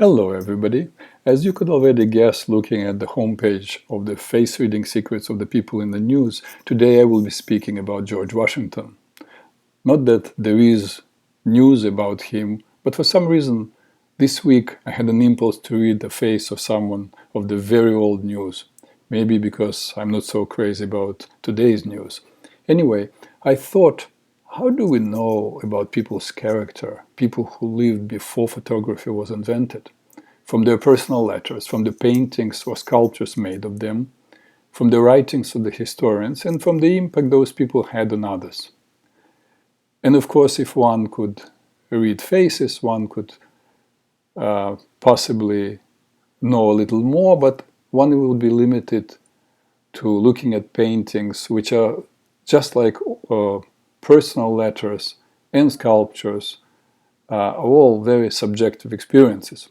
Hello everybody. As you could already guess looking at the homepage of the Face Reading Secrets of the People in the News, today I will be speaking about George Washington. Not that there is news about him, but for some reason this week I had an impulse to read the face of someone of the very old news. Maybe because I'm not so crazy about today's news. Anyway, I thought, how do we know about people's character, people who lived before photography was invented? From their personal letters, from the paintings or sculptures made of them, from the writings of the historians, and from the impact those people had on others. And of course, if one could read faces, one could possibly know a little more, but one will be limited to looking at paintings which are just like personal letters and sculptures, are all very subjective experiences.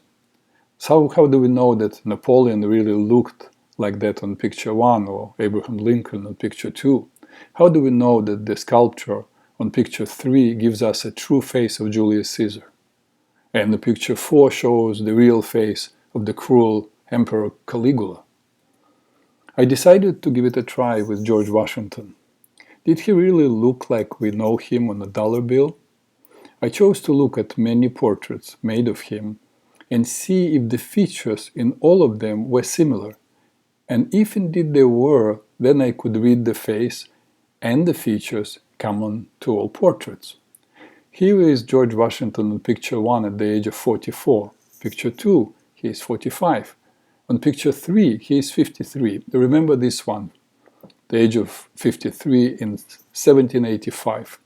So how do we know that Napoleon really looked like that on picture 1 or Abraham Lincoln on picture 2? How do we know that the sculpture on picture 3 gives us a true face of Julius Caesar, and the picture 4 shows the real face of the cruel Emperor Caligula? I decided to give it a try with George Washington. Did he really look like we know him on a dollar bill? I chose to look at many portraits made of him and see if the features in all of them were similar. And if indeed they were, then I could read the face and the features common to all portraits. Here is George Washington on picture 1 at the age of 44. Picture 2, he is 45. On picture 3, he is 53. Remember this one, the age of 53 in 1785.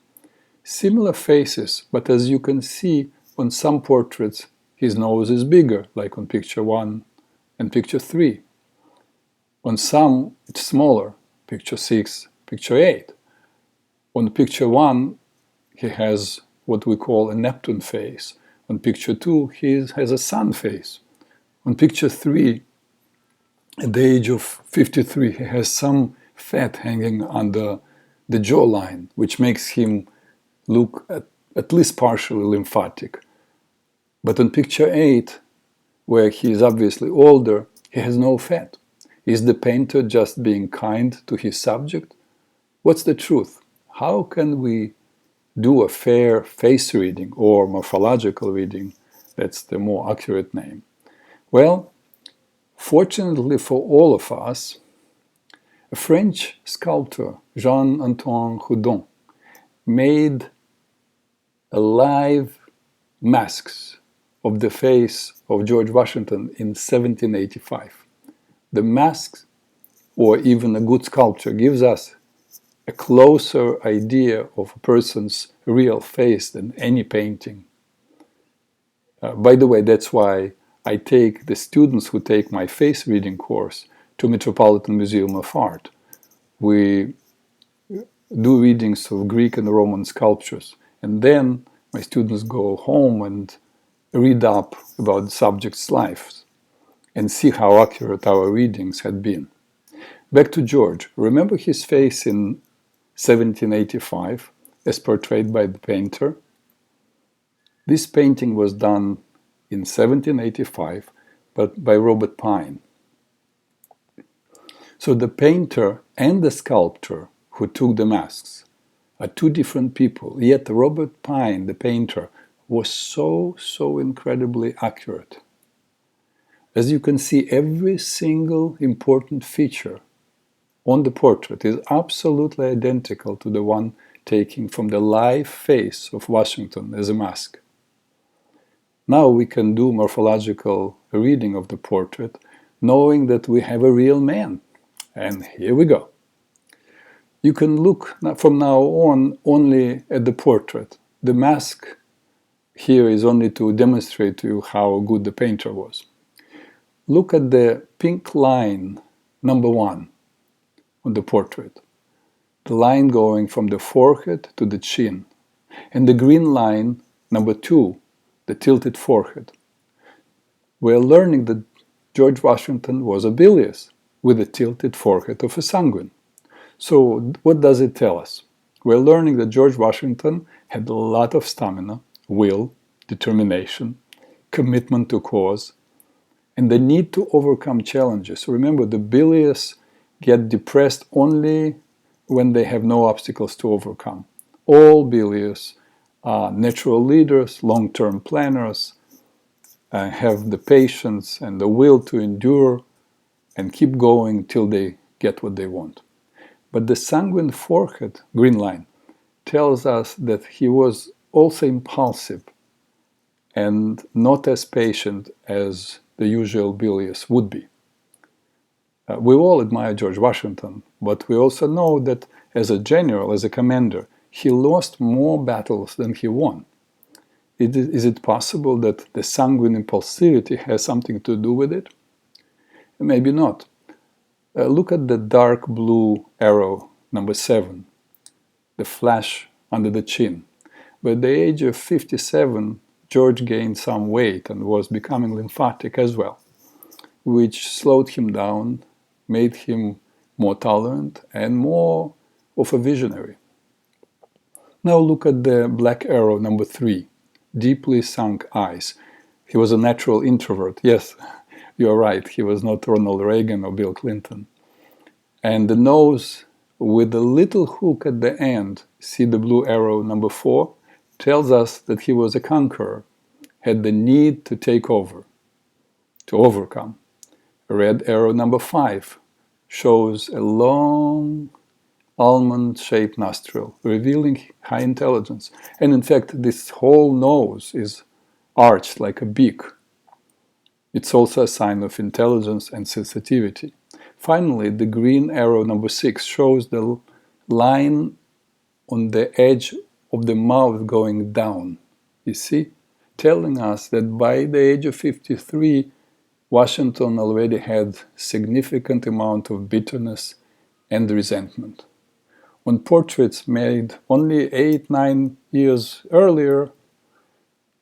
Similar faces, but as you can see on some portraits, his nose is bigger, like on picture 1 and picture 3. On some, it's smaller, picture 6, picture 8. On picture 1, he has what we call a Neptune face. On picture 2, he has a sun face. On picture 3, at the age of 53, he has some fat hanging under the jawline, which makes him look at least partially lymphatic. But on picture 8, where he is obviously older, he has no fat. Is the painter just being kind to his subject? What's the truth? How can we do a fair face reading or morphological reading? That's the more accurate name. Well, fortunately for all of us, a French sculptor, Jean-Antoine Houdon, made live masks of the face of George Washington in 1785. The masks, or even a good sculpture, gives us a closer idea of a person's real face than any painting. By the way, that's why I take the students who take my face reading course to Metropolitan Museum of Art. We do readings of Greek and Roman sculptures, and then my students go home and read up about the subjects' lives and see how accurate our readings had been. Back to George. Remember his face in 1785 as portrayed by the painter? This painting was done in 1785, but by Robert Pine. So the painter and the sculptor who took the masks are two different people, yet Robert Pine, the painter, was so incredibly accurate. As you can see, every single important feature on the portrait is absolutely identical to the one taken from the live face of Washington as a mask. Now we can do morphological reading of the portrait, knowing that we have a real man. And here we go. You can look from now on only at the portrait. The mask here is only to demonstrate to you how good the painter was. Look at the pink line, number 1, on the portrait. The line going from the forehead to the chin. And the green line, number 2, the tilted forehead. We're learning that George Washington was a bilious, with the tilted forehead of a sanguine. So what does it tell us? We're learning that George Washington had a lot of stamina, will, determination, commitment to cause, and the need to overcome challenges. Remember, the bilious get depressed only when they have no obstacles to overcome. All bilious are natural leaders, long-term planners, have the patience and the will to endure and keep going till they get what they want. But the sanguine forehead, green line, tells us that he was also impulsive and not as patient as the usual bilious would be. We all admire George Washington, but we also know that as a general, as a commander, he lost more battles than he won. Is it possible that the sanguine impulsivity has something to do with it? Maybe not. Look at the dark blue arrow, number 7, the flash under the chin. By the age of 57, George gained some weight and was becoming lymphatic as well, which slowed him down, made him more tolerant and more of a visionary. Now look at the black arrow, number 3, deeply sunk eyes. He was a natural introvert. Yes, you're right, he was not Ronald Reagan or Bill Clinton. And the nose with a little hook at the end, see the blue arrow, number 4, tells us that he was a conqueror, had the need to take over, to overcome. Red arrow, number 5, shows a long almond-shaped nostril, revealing high intelligence. And in fact, this whole nose is arched like a beak. It's also a sign of intelligence and sensitivity. Finally, the green arrow, number 6, shows the line on the edge of the mouth going down, you see, telling us that by the age of 53, Washington already had significant amount of bitterness and resentment. On portraits made only 8-9 years earlier,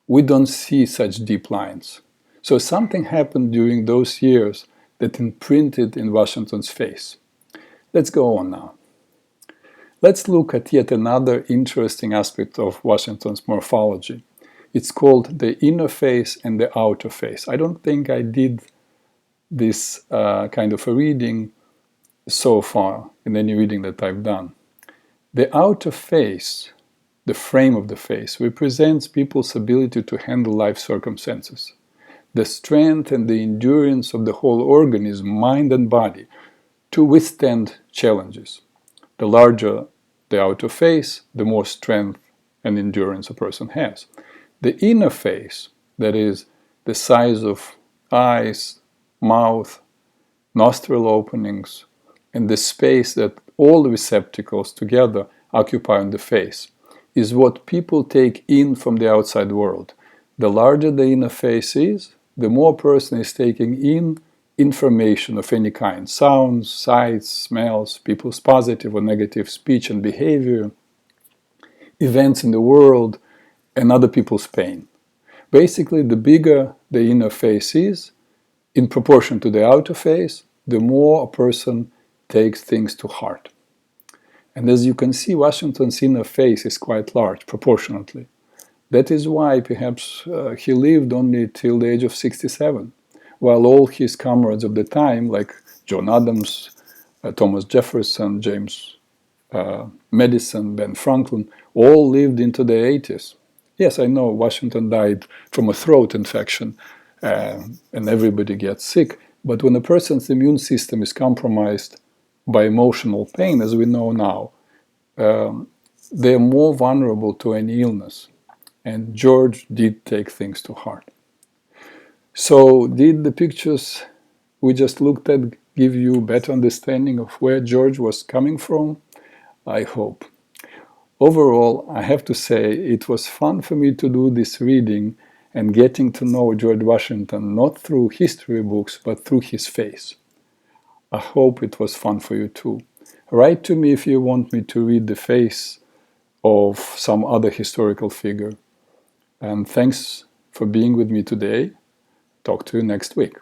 we don't see such deep lines. So something happened during those years that imprinted in Washington's face. Let's go on now. Let's look at yet another interesting aspect of Washington's morphology. It's called the inner face and the outer face. I don't think I did this kind of a reading so far in any reading that I've done. The outer face, the frame of the face, represents people's ability to handle life circumstances. The strength and the endurance of the whole organism, mind and body, to withstand challenges. The larger the outer face, the more strength and endurance a person has. The inner face, that is, the size of eyes, mouth, nostril openings, and the space that all the receptacles together occupy on the face, is what people take in from the outside world. The larger the inner face is, the more a person is taking in information of any kind, sounds, sights, smells, people's positive or negative speech and behavior, events in the world, and other people's pain. Basically, the bigger the inner face is, in proportion to the outer face, the more a person takes things to heart. And as you can see, Washington's inner face is quite large, proportionately. That is why perhaps he lived only till the age of 67, while all his comrades of the time, like John Adams, Thomas Jefferson, James Madison, Ben Franklin, all lived into the 80s. Yes, I know Washington died from a throat infection, and everybody gets sick, but when a person's immune system is compromised by emotional pain, as we know now, they're more vulnerable to any illness. And George did take things to heart. So did the pictures we just looked at give you a better understanding of where George was coming from? I hope. Overall, I have to say it was fun for me to do this reading and getting to know George Washington not through history books but through his face. I hope it was fun for you too. Write to me if you want me to read the face of some other historical figure. And thanks for being with me today. Talk to you next week.